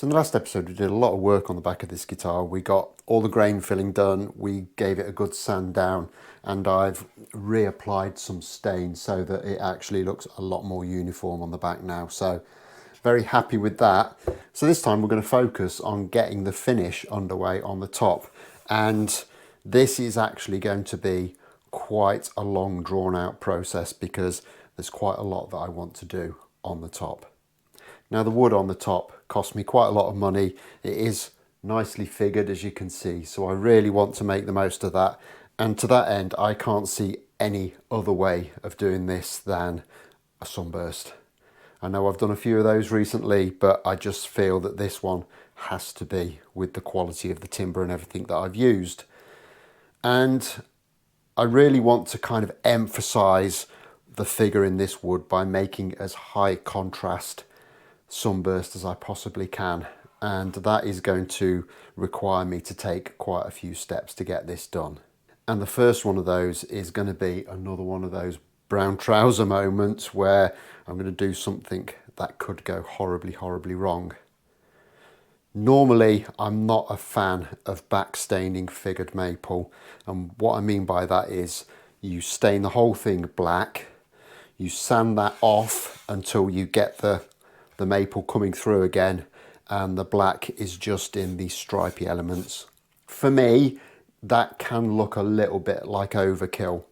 So in the last episode we did a lot of work on the back of this guitar. We got all the grain filling done, we gave it a good sand down, and I've reapplied some stain so that it actually looks a lot more uniform on the back now. So very happy with that. So this time we're going to focus on getting the finish underway on the top, and this is actually going to be quite a long drawn out process because there's quite a lot that I want to do on the top. Now the wood on the top cost me quite a lot of money. It is nicely figured, as you can see, so I really want to make the most of that, and to that end I can't see any other way of doing this than a sunburst. I know I've done a few of those recently, but I just feel that this one has to be, with the quality of the timber and everything that I've used. And I really want to kind of emphasize the figure in this wood by making as high contrast sunburst as I possibly can, and that is going to require me to take quite a few steps to get this done. And the first one of those is going to be another one of those brown trouser moments where I'm going to do something that could go horribly wrong. Normally I'm not a fan of backstaining figured maple, and what I mean by that is you stain the whole thing black, you sand that off until you get the maple coming through again, and the black is just in the stripy elements. For me, that can look a little bit like overkill,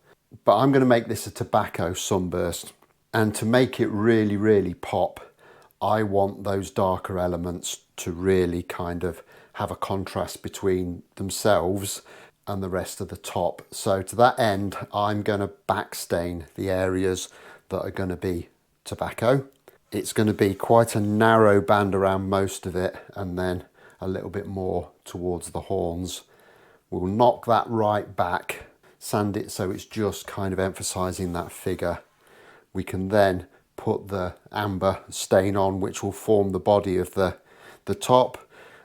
but I'm going to make this a tobacco sunburst, and to make it really pop, I want those darker elements to really kind of have a contrast between themselves and the rest of the top. So to that end, I'm going to backstain the areas that are going to be tobacco. It's going to be quite a narrow band around most of it, and then a little bit more towards the horns. We'll knock that right back, sand it so it's just kind of emphasizing that figure. We can then put the amber stain on, which will form the body of the top,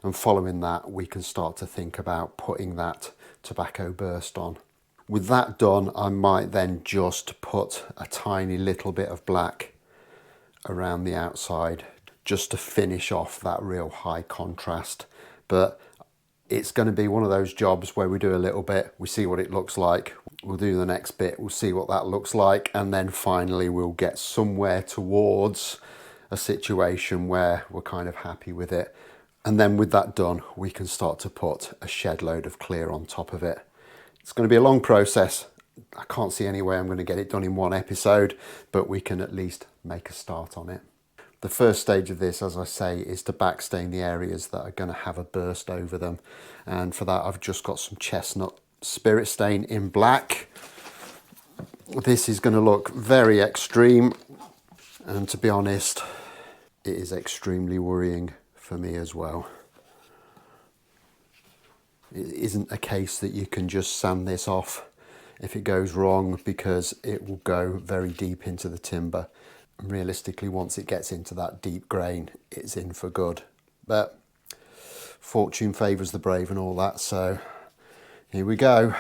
and following that we can start to think about putting that tobacco burst on. With that done, I might then just put a tiny little bit of black around the outside just to finish off that real high contrast. But it's going to be one of those jobs where we do a little bit, we see what it looks like, we'll do the next bit, we'll see what that looks like, and then finally we'll get somewhere towards a situation where we're kind of happy with it. And then with that done, we can start to put a shed load of clear on top of it. It's going to be a long process. I can't see any way I'm going to get it done in one episode, but we can at least make a start on it. The first stage of this, as I say, is to backstain the areas that are going to have a burst over them. And for that, I've just got some chestnut spirit stain in black. This is going to look very extreme, and to be honest, it is extremely worrying for me as well. It isn't a case that you can just sand this off if it goes wrong, because it will go very deep into the timber. And realistically, once it gets into that deep grain, it's in for good. But fortune favours the brave and all that, so here we go.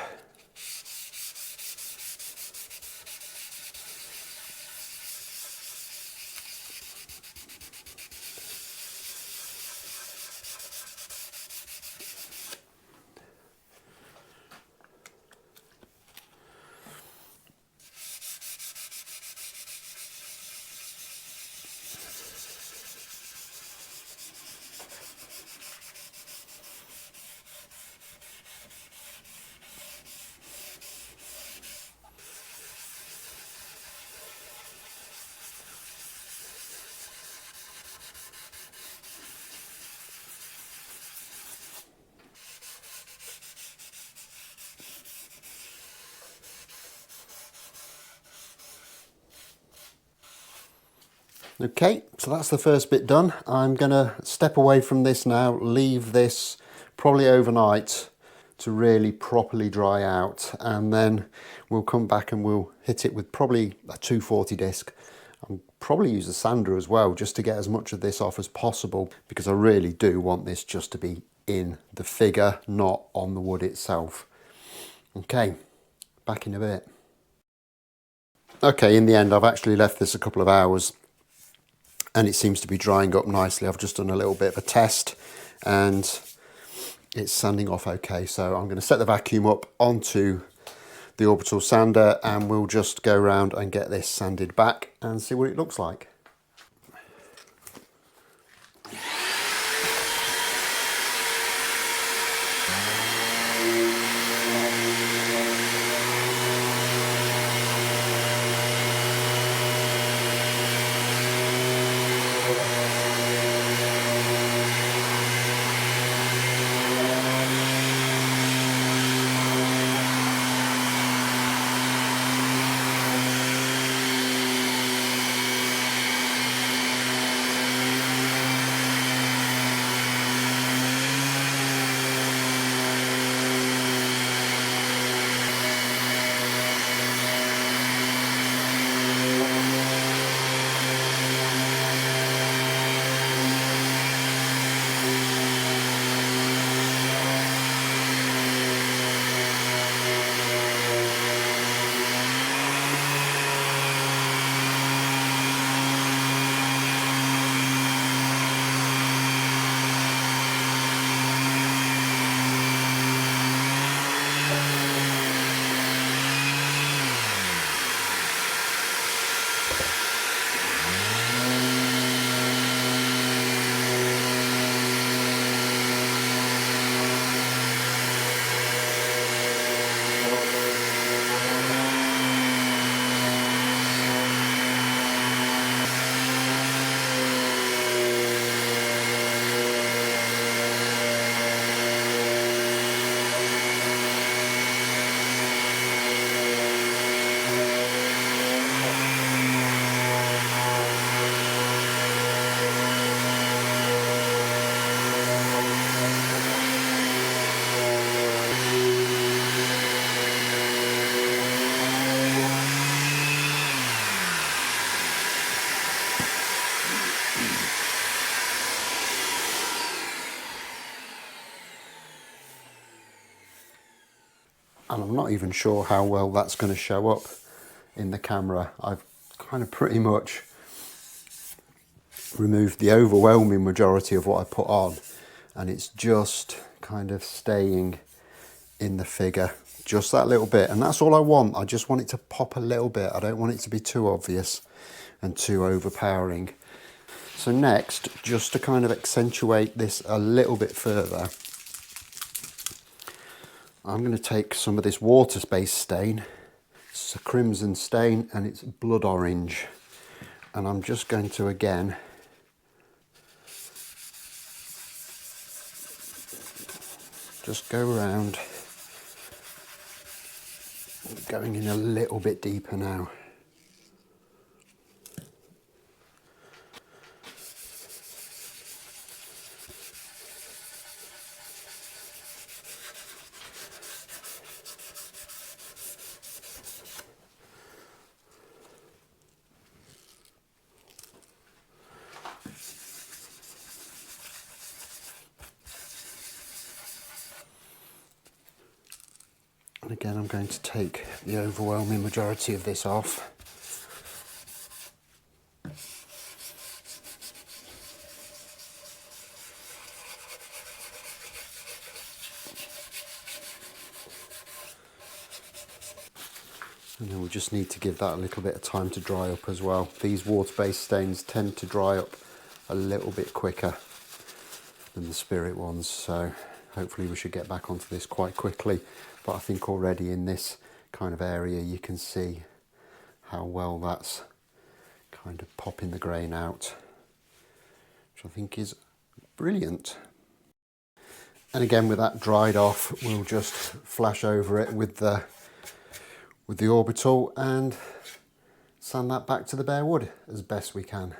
Okay, so that's the first bit done. I'm going to step away from this now, leave this probably overnight to really properly dry out, and then we'll come back and we'll hit it with probably a 240 disc. I'll probably use a sander as well, just to get as much of this off as possible, because I really do want this just to be in the figure, not on the wood itself. Okay, back in a bit. Okay, in the end I've actually left this a couple of hours, and it seems to be drying up nicely. I've just done a little bit of a test and it's sanding off okay. So I'm going to set the vacuum up onto the orbital sander and we'll just go around and get this sanded back and see what it looks like. And I'm not even sure how well that's going to show up in the camera. I've kind of pretty much removed the overwhelming majority of what I put on, and it's just kind of staying in the figure just that little bit, and that's all I want. I just want it to pop a little bit. I don't want it to be too obvious and too overpowering. So next, just to kind of accentuate this a little bit further, I'm going to take some of this water-based stain. It's a crimson stain and it's blood orange, and I'm just going to again just go around, going in a little bit deeper now. And again, I'm going to take the overwhelming majority of this off. And then we just need to give that a little bit of time to dry up as well. These water-based stains tend to dry up a little bit quicker than the spirit ones, so hopefully we should get back onto this quite quickly. But I think already in this kind of area you can see how well that's kind of popping the grain out, which I think is brilliant. And again, with that dried off, we'll just flash over it with the orbital and sand that back to the bare wood as best we can.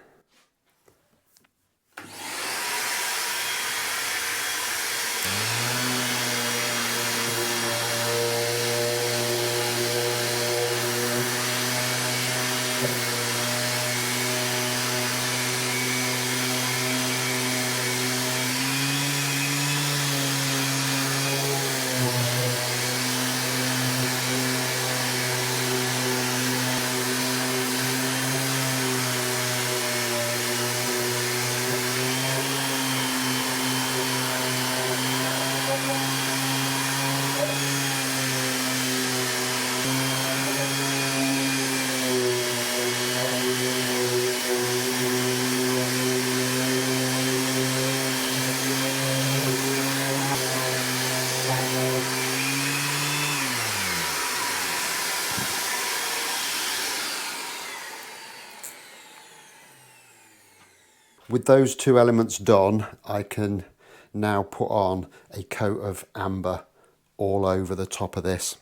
With those two elements done, I can now put on a coat of amber all over the top of this.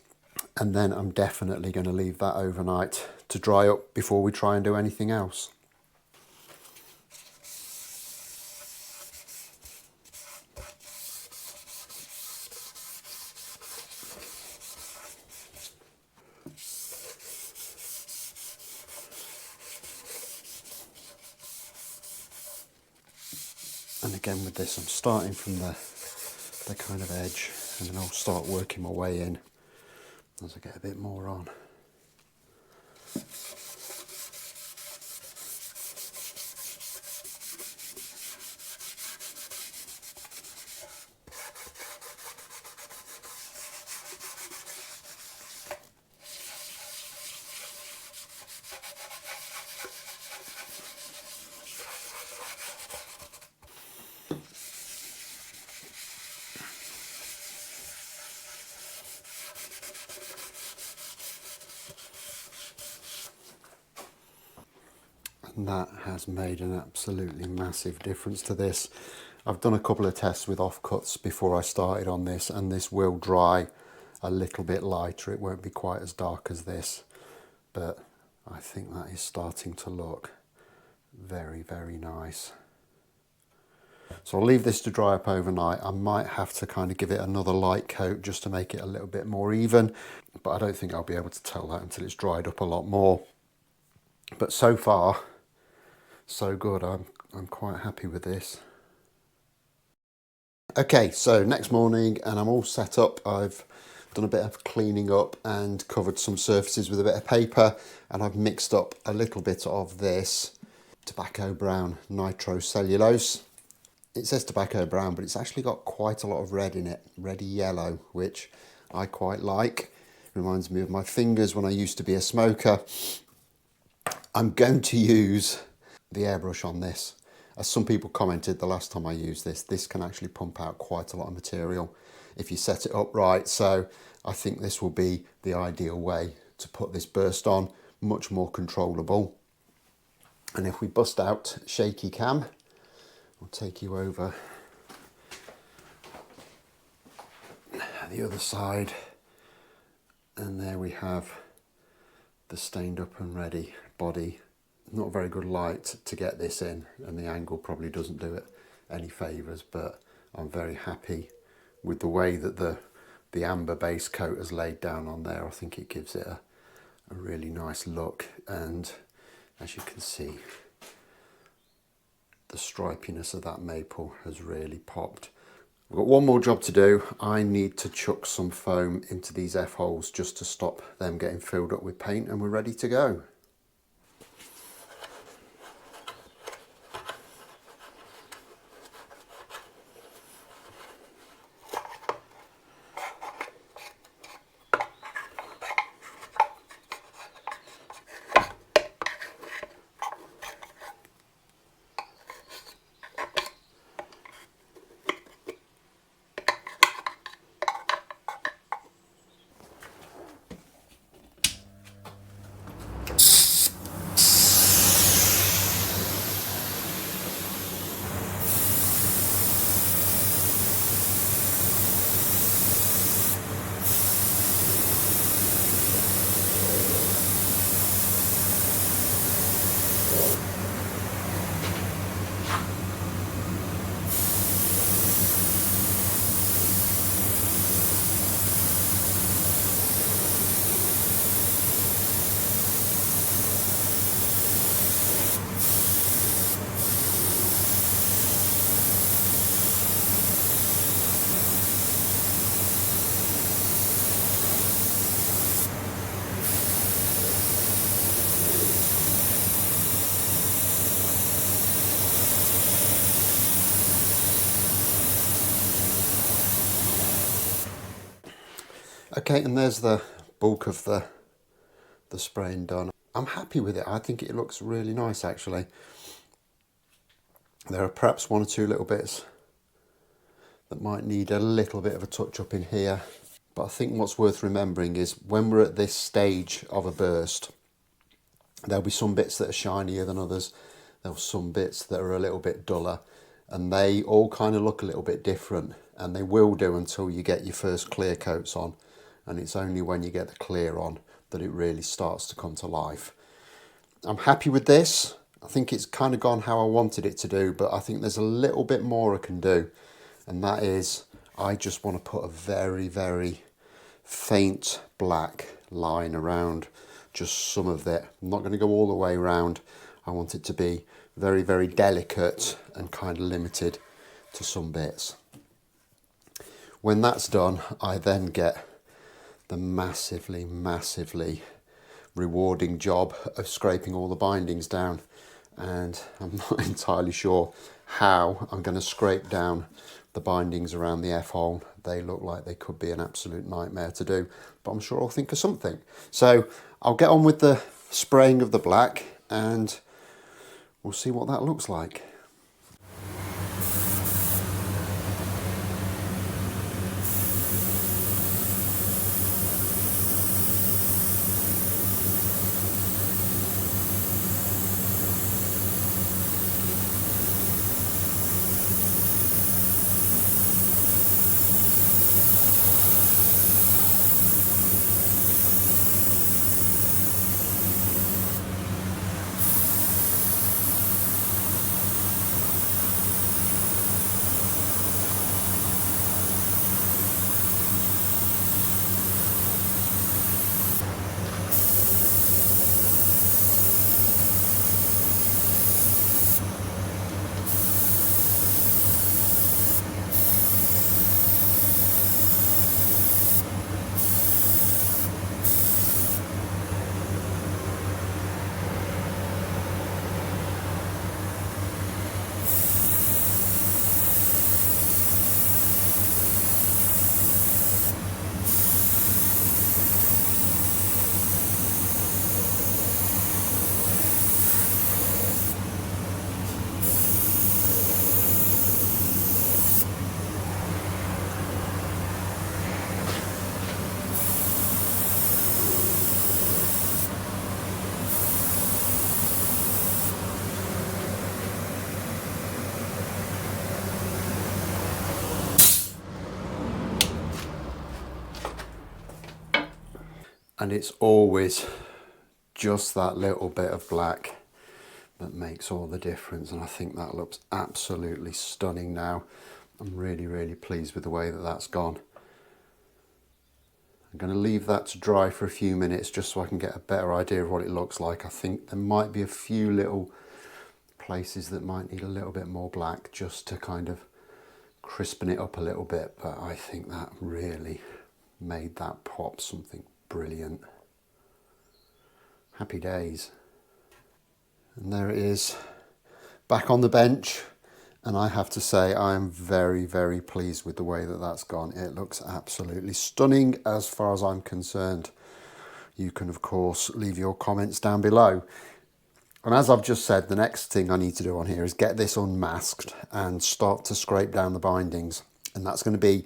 And then I'm definitely going to leave that overnight to dry up before we try and do anything else. And again with this, I'm starting from the kind of edge, and then I'll start working my way in as I get a bit more on. And that has made an absolutely massive difference to this. I've done a couple of tests with offcuts before I started on this, and this will dry a little bit lighter. It won't be quite as dark as this, but I think that is starting to look very, very nice. So I'll leave this to dry up overnight. I might have to kind of give it another light coat just to make it a little bit more even, but I don't think I'll be able to tell that until it's dried up a lot more. But so far, so good. I'm quite happy with this. Okay, so next morning, and I'm all set up. I've done a bit of cleaning up and covered some surfaces with a bit of paper, and I've mixed up a little bit of this tobacco brown nitrocellulose. It says tobacco brown, but it's actually got quite a lot of red in it, reddy yellow, which I quite like. Reminds me of my fingers when I used to be a smoker. I'm going to use the airbrush on this. As some people commented the last time I used this can actually pump out quite a lot of material if you set it up right. So I think this will be the ideal way to put this burst on, much more controllable. And if we bust out shaky cam, I'll take you over the other side, and there we have the stained up and ready body. Not very good light to get this in, and the angle probably doesn't do it any favours, but I'm very happy with the way that the amber base coat has laid down on there. I think it gives it a really nice look, and as you can see, the stripiness of that maple has really popped. We've got one more job to do. I need to chuck some foam into these F-holes just to stop them getting filled up with paint, and we're ready to go. Okay, and there's the bulk of the spraying done. I'm happy with it. I think it looks really nice, actually. There are perhaps one or two little bits that might need a little bit of a touch up in here, but I think what's worth remembering is when we're at this stage of a burst, there'll be some bits that are shinier than others. There's some bits that are a little bit duller, and they all kind of look a little bit different, and they will do until you get your first clear coats on, and it's only when you get the clear on that it really starts to come to life. I'm happy with this. I think it's kind of gone how I wanted it to do, but I think there's a little bit more I can do, and that is I just want to put a very, very faint black line around just some of it. I'm not going to go all the way around. I want it to be very, very delicate and kind of limited to some bits. When that's done, I then get the massively, massively rewarding job of scraping all the bindings down, and I'm not entirely sure how I'm going to scrape down the bindings around the F-hole. They look like they could be an absolute nightmare to do, but I'm sure I'll think of something. So I'll get on with the spraying of the black and we'll see what that looks like. And it's always just that little bit of black that makes all the difference, and I think that looks absolutely stunning now. I'm really, really pleased with the way that that's gone. I'm going to leave that to dry for a few minutes just so I can get a better idea of what it looks like. I think there might be a few little places that might need a little bit more black just to kind of crispen it up a little bit, but I think that really made that pop something brilliant. Happy days. And there it is, back on the bench, and I have to say I am very, very pleased with the way that that's gone. It looks absolutely stunning as far as I'm concerned. You can of course leave your comments down below. And as I've just said, the next thing I need to do on here is get this unmasked and start to scrape down the bindings, and that's going to be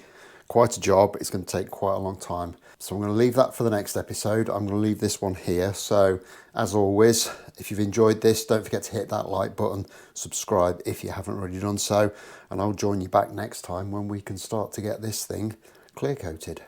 quite a job. It's going to take quite a long time. So I'm going to leave that for the next episode. I'm going to leave this one here. So as always, if you've enjoyed this, don't forget to hit that like button, subscribe if you haven't already done so, and I'll join you back next time when we can start to get this thing clear coated.